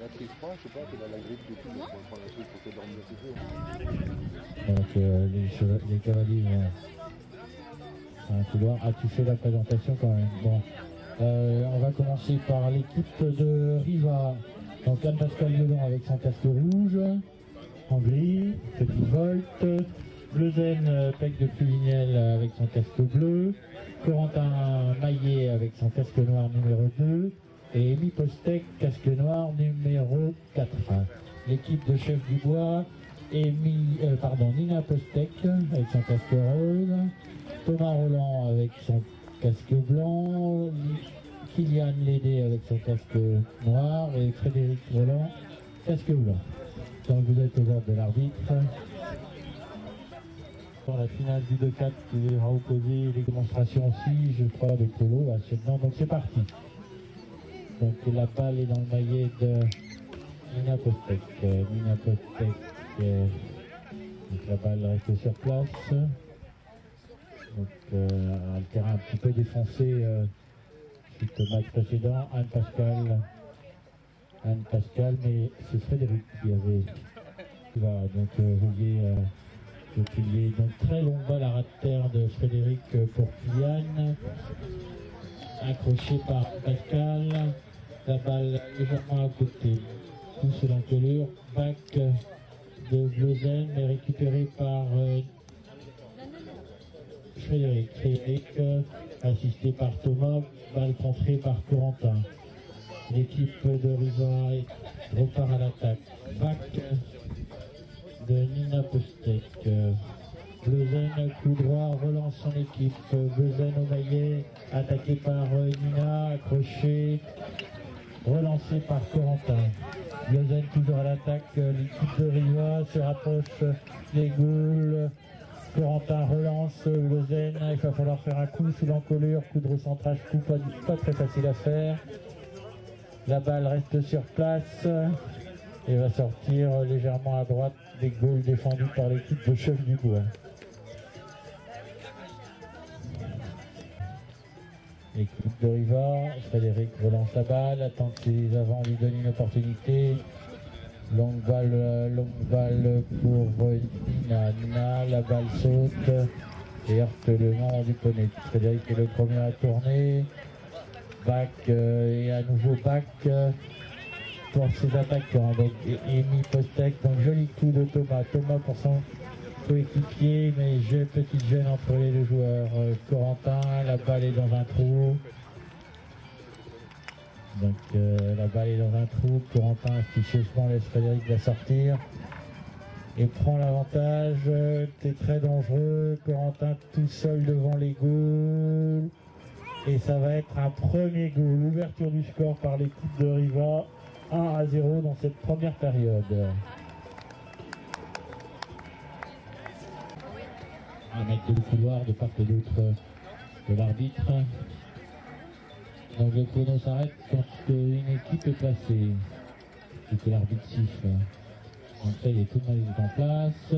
La prise froid, je sais pas, que la grippe et tout, on prend un truc pour te dormir tout peu. Donc les cavaliers vont à un couloir. Ah, tu fais la présentation quand même. Bon. On va commencer par l'équipe de Riva. Donc Anne-Pascale Violon avec son casque rouge, en gris, petite volte. Bleuzen Pec de Pulignel avec son casque bleu. Corentin Maillet avec son casque noir numéro 2. Et Amy Postec, casque noir numéro 4. L'équipe de Chef du Bois, Nina Postec avec son casque rose. Thomas Roland avec son casque blanc. Kylian Lédé avec son casque noir. Et Frédéric Roland, casque blanc. Donc vous êtes aux ordres de l'arbitre. Pour la finale du 2-4 qui va opposer les démonstrations aussi, je crois, de Polo actuellement. Donc c'est parti. Donc la balle est dans le maillet de Nina Postec. Nina Postec, donc la balle reste sur place. Donc un terrain un petit peu défoncé suite au match précédent. Anne Pascal, mais c'est Frédéric qui va donc rouiller le pilier. Donc très longue balle à ras de terre de Frédéric pour Kylian. Accroché par Pascal. La balle légèrement à côté. Tout sur l'encolure. Bac de Bleuzen, mais récupéré par Frédéric. Frédéric, assisté par Thomas. Balle contrée par Corentin. L'équipe de Riva repart à l'attaque. Bac de Nina Postec. Bleuzen, coup droit, relance son équipe. Bleuzen au maillet, attaqué par Nina, accroché, relancé par Corentin. Bleuzen toujours à l'attaque, l'équipe de Riva se rapproche des goals. Corentin relance Bleuzen, il va falloir faire un coup sous l'encolure, coup de recentrage, coup pas très facile à faire. La balle reste sur place et va sortir légèrement à droite des goals défendus par l'équipe de Chef du Bois. L'équipe de Riva, Frédéric relance la balle, attend que les avants lui donnent une opportunité. Longue balle pour Nina. Nina, la balle saute et heurte le nom du poney. Frédéric est le premier à tourner. Bac et à nouveau bac pour ses attaquants. Donc Amy Postec, donc joli coup de Thomas. Thomas pour son coéquipier, mais petite gêne entre les deux joueurs. Corentin, la balle est dans un trou. Donc la balle est dans un trou. Corentin astucieusement laisse Frédéric la sortir et prend l'avantage. C'est très dangereux. Corentin tout seul devant les goals. Et ça va être un premier goal. Ouverture du score par l'équipe de Riva. 1-0 dans cette première période. Un mètre de couloir de part et d'autre de l'arbitre. Donc le chrono s'arrête quand une équipe est placée et que l'arbitre siffle. Donc ça, il est tout le monde est en place.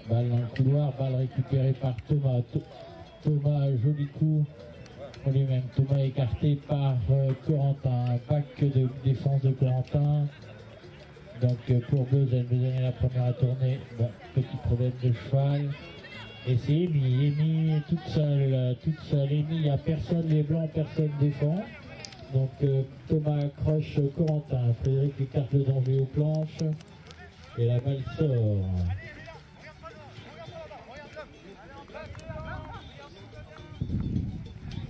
Balle dans le couloir, balle récupérée par Thomas. Thomas, joli coup pour lui-même. Thomas écarté par Corentin. Bac de défense de Corentin. Donc pour Bleuzen est la première à tourner. Bon, petit problème de cheval. Et c'est Amy toute seule. Amy, il n'y a personne, les blancs, personne défend. Donc Thomas accroche Corentin. Frédéric écarte le danger aux planches. Et la balle sort.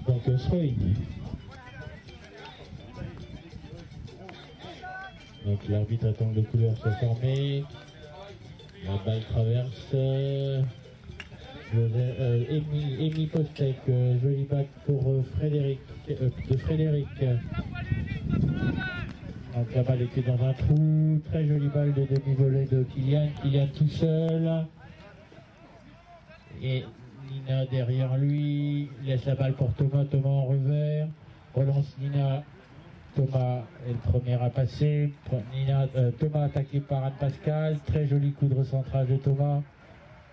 Donc Sroïd. Donc l'arbitre attend que le couleur soit formé. La balle traverse. Amy Postec, joli bac pour Frédéric, de Frédéric. Donc la balle était dans un trou, très jolie balle de demi-volée de Kylian. Kylian tout seul. Et Nina derrière lui, laisse la balle pour Thomas, Thomas en revers. Relance Nina, Thomas est le premier à passer. Thomas attaqué par Anne Pascal, très joli coup de recentrage de Thomas.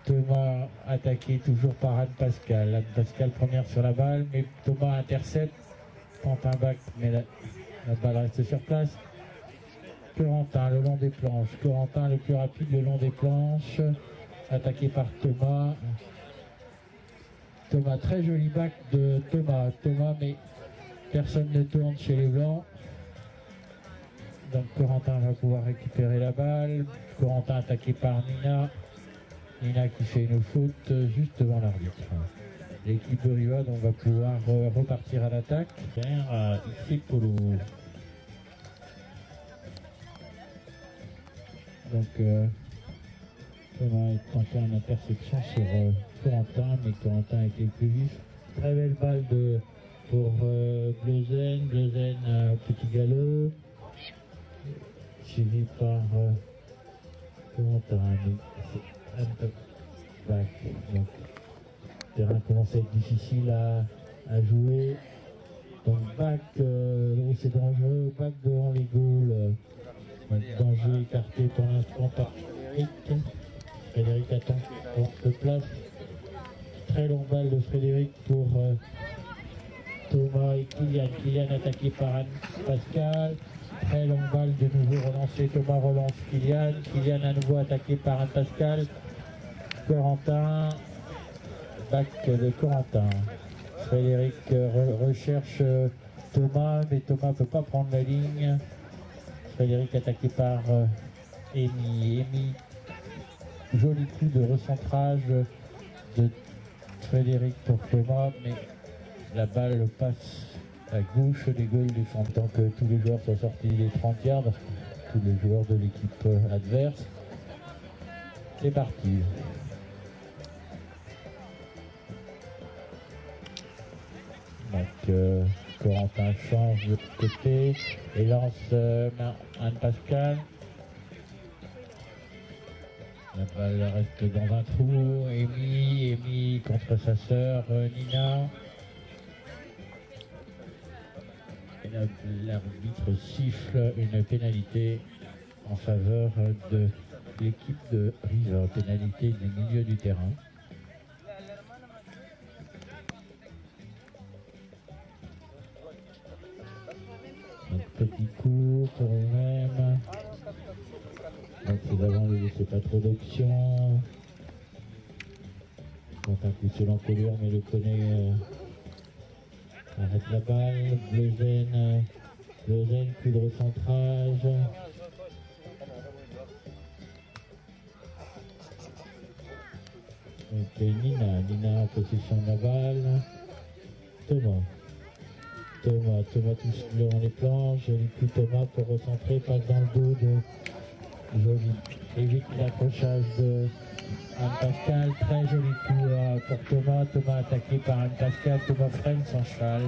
Thomas attaqué toujours par Anne Pascal. Anne Pascal première sur la balle, mais Thomas intercepte, tente un bac, mais la balle reste sur place. Corentin le long des planches. Corentin le plus rapide le long des planches. Attaqué par Thomas. Thomas, très joli bac de Thomas. Thomas, mais personne ne tourne chez les Blancs. Donc Corentin va pouvoir récupérer la balle. Corentin attaqué par Nina. Nina qui fait une faute juste devant l'arbitre. L'équipe de Riva donc va pouvoir repartir à l'attaque. À Ipolo. Donc Thomas est tenté en interception sur Corentin, mais Corentin a été plus vif. Très belle balle pour Bleuzen. Bleuzen petit galop. Suivi par Corentin. Donc, le terrain commence à être difficile à jouer. Donc back, c'est dangereux, back devant les goals. Danger écarté pour l'instant par Frédéric. Frédéric attend de place. Très longue balle de Frédéric pour Thomas et Kylian. Kylian attaqué par Anne Pascal. Très longue balle de nouveau relancée. Thomas relance Kylian. Kylian à nouveau attaqué par Anne Pascal. Corentin. Back de Corentin. Frédéric recherche Thomas, mais Thomas ne peut pas prendre la ligne. Frédéric attaqué par Amy. Amy, joli coup de recentrage de Frédéric pour Thomas, mais la balle passe à gauche des goals du fond. Tant que tous les joueurs sont sortis des 30 yards, tous les joueurs de l'équipe adverse. C'est parti. Donc Corentin change de côté et lance Anne Pascal. La balle reste dans un trou. Amy contre sa sœur Nina. Et l'arbitre siffle une pénalité en faveur de l'équipe de Riva. Pénalité du milieu du terrain. Petit coup pour eux-mêmes. Donc c'est d'avant ne laissez pas trop d'options. Donc un coup sur l'encolure, mais le connaît arrête la balle. Bleuzen, coup de recentrage. Ok, Nina en possession de la balle. Thomas touche devant les planches, joli coup Thomas pour recentrer, passe dans le dos de Joli. Évite l'accrochage de Anne Pascal, très joli coup pour Thomas attaqué par Anne Pascal, Thomas freine son cheval,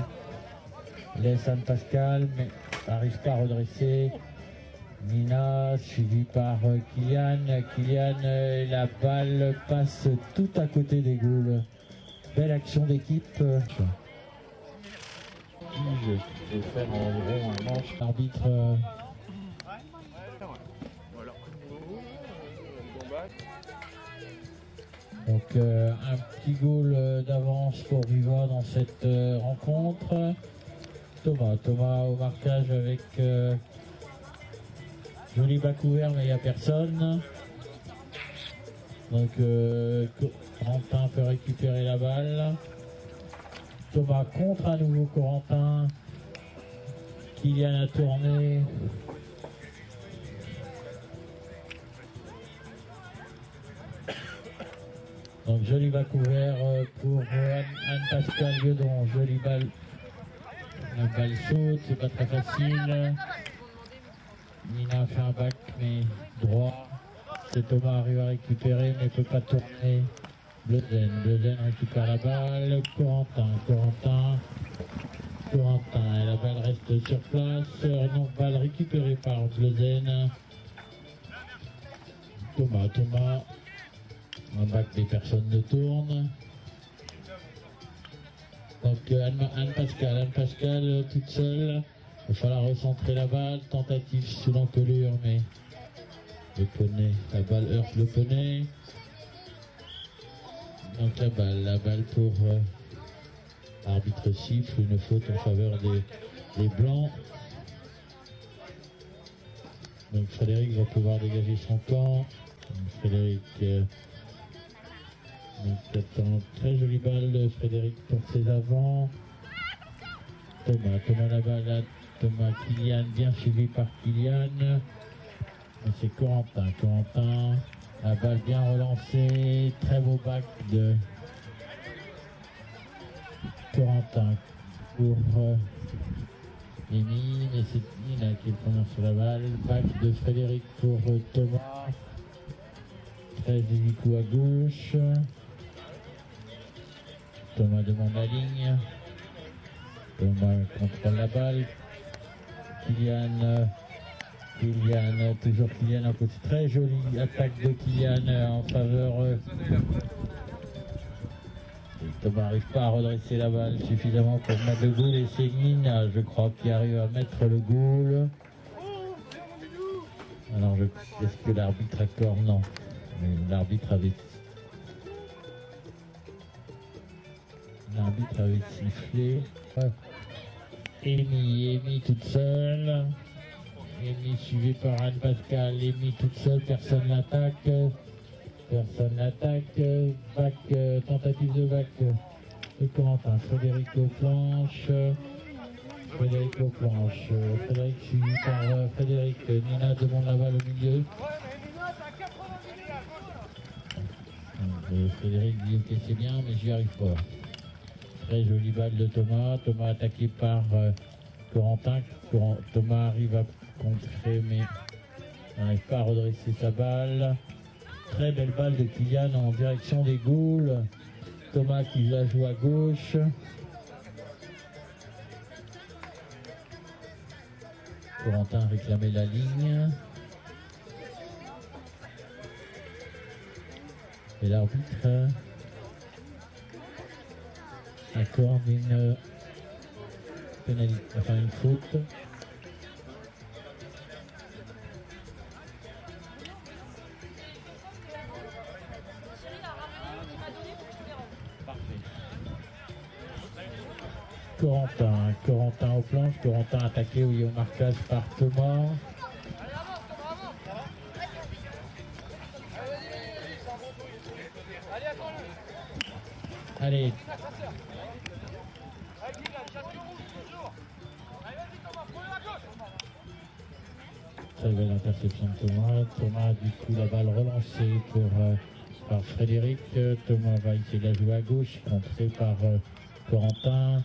laisse Anne Pascal mais n'arrive pas à redresser. Nina suivi par Kylian, la balle passe tout à côté des goals. Belle action d'équipe. Je vais faire environ un manche. L'arbitre. Donc un petit goal d'avance pour Riva dans cette rencontre. Thomas au marquage avec joli bac ouvert mais il n'y a personne. Donc Corentin peut récupérer la balle. Thomas contre à nouveau Corentin. Kylian a tourné. Donc joli bac ouvert pour Anne Pascal Guedon. Jolie balle. La balle saute, c'est pas très facile. Nina fait un bac mais droit. C'est Thomas arrive à récupérer mais ne peut pas tourner. Bleuzen récupère la balle. Corentin. Et la balle reste sur place. Non, balle récupérée par Bleuzen. Thomas. Un bac des personnes ne tournent. Donc Anne Pascal toute seule. Il va falloir recentrer la balle. Tentative sous l'encolure mais le poney. La balle heurte le poney. Donc la balle pour arbitre siffle une faute en faveur des Blancs. Donc Frédéric va pouvoir dégager son camp. Frédéric donc attend, très jolie balle de Frédéric pour ses avants. Thomas la balle à Thomas, Kylian, bien suivi par Kylian. Et c'est Corentin, la balle bien relancée, très beau bac de Corentin pour Émile, et c'est Nina qui prononce sur la balle, bac de Frédéric pour Thomas, très joli coup à gauche. Thomas demande la ligne. Thomas contrôle la balle. Kylian, toujours Kylian en côté. Très jolie attaque de Kylian en faveur. Thomas n'arrive pas à redresser la balle suffisamment pour mettre le goal. Et c'est Nina, je crois, qui arrive à mettre le goal. Alors, est-ce que l'arbitre accorde? Non. L'arbitre avait sifflé. Ouais. Amy toute seule. Amy suivie par Anne Pascal. Amy toute seule, personne n'attaque. Bac, tentative de bac de Corentin. Frédéric aux planches. Frédéric suivi par Frédéric. Nina demande la balle au milieu. Frédéric dit ok c'est bien mais j'y arrive pas. Très jolie balle de Thomas. Thomas attaqué par Corentin. Thomas arrive à contrer mais n'arrive pas à redresser sa balle. Très belle balle de Kylian en direction des goals. Thomas qui la joue à gauche. Corentin réclamait la ligne. Et l'arbitre accorde une pénalité, enfin une faute. Corentin aux planches, Corentin attaqué oui, au marquage par Thomas. Allez. Très belle interception de Thomas. Thomas du coup la balle relancée par Frédéric. Thomas va essayer de la jouer à gauche, contré par Corentin.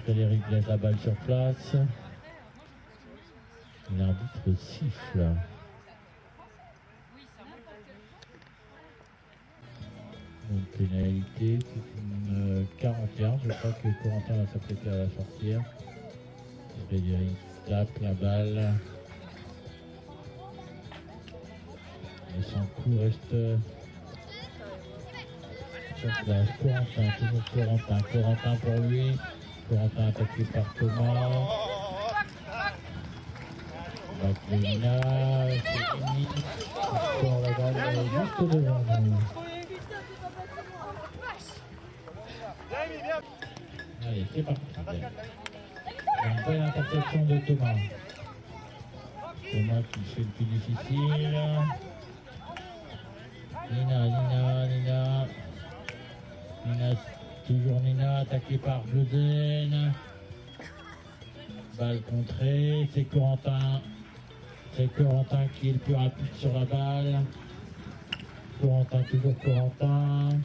Frédéric laisse la balle sur place. L'arbitre siffle. Donc pénalité, c'est une 41, je crois que Corentin va s'apprêter à la sortir. Frédéric tape la balle. Et son coup reste sur place. Corentin, toujours Corentin pour lui. Corentin attaqué par Thomas. Nina, c'est fini. Encore la balle juste devant nous. Allez, c'est parti. Une belle interception de Thomas. Thomas qui fait le plus difficile. Nina, toujours Nina, attaquée par Bleuzen. Balle contrée, c'est Corentin. C'est Corentin qui est le plus rapide sur la balle. Toujours Corentin.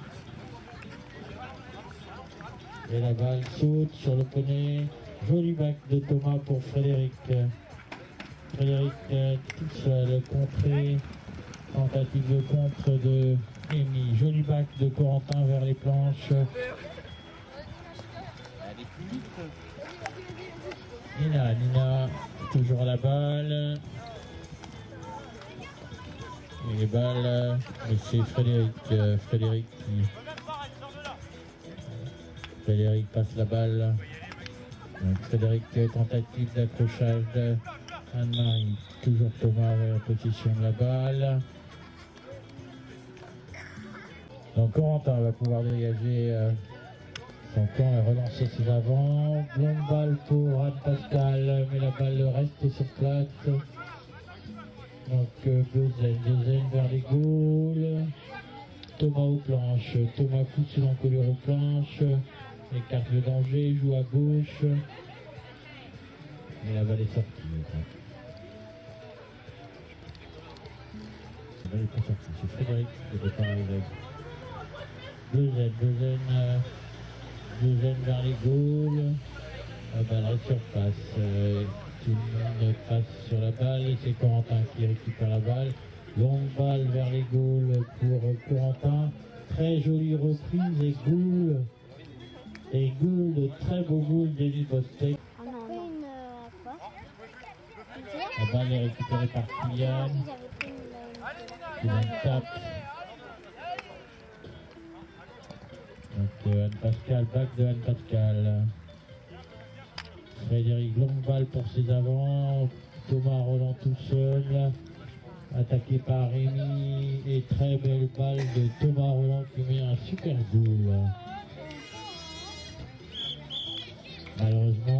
Et la balle saute sur le poney. Joli bac de Thomas pour Frédéric. Frédéric tout seul, contré. Tentative de contre de Amy. Joli bac de Corentin vers les planches. Nina, toujours à la balle. Et les balles, c'est Frédéric passe la balle. Donc Frédéric, tentative d'accrochage de Anne-Marie. Toujours Thomas en position de la balle. Donc Corentin va pouvoir dégager son camp et relancer ses avants. Longue balle pour Anne Pascal, mais la balle reste sur place. Donc Bezen vers les Gaules. Thomas aux planches. Thomas pousse l'encolure aux planches. Écarte le danger, joue à gauche. Et la balle est sortie. La balle est pas sortie. C'est Frédéric qui départ avec Bezen vers les Gaules. La balle reste sur passe. Tout le monde passe sur la balle et c'est Corentin qui récupère la balle. Longue balle vers les Gaules pour Corentin. Très jolie reprise et Gaules. Et Gaules, très beau goal d'Elie Bostek. La balle est récupérée par Kylian. Kylian tape. Donc Anne Pascal, back de Anne Pascal. Frédéric, longue balle pour ses avants. Thomas Roland tout seul. Attaqué par Rémi. Et très belle balle de Thomas Roland qui met un super goal. Malheureusement,